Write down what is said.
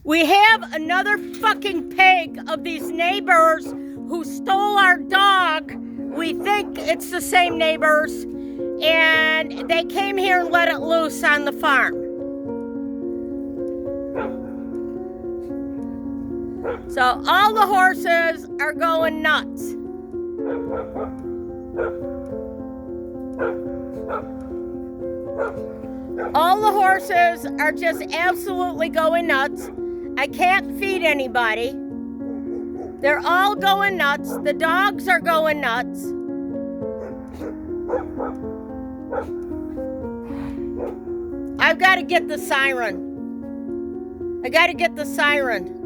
We have another fucking pig of these neighbors who stole our dog. We think it's the same neighbors, and they came here and let it loose on the farm. So all the horses are going nuts. All the horses are just absolutely going nuts. I can't feed anybody. They're all going nuts. The dogs are going nuts. I've got to get the siren. I got to get the siren.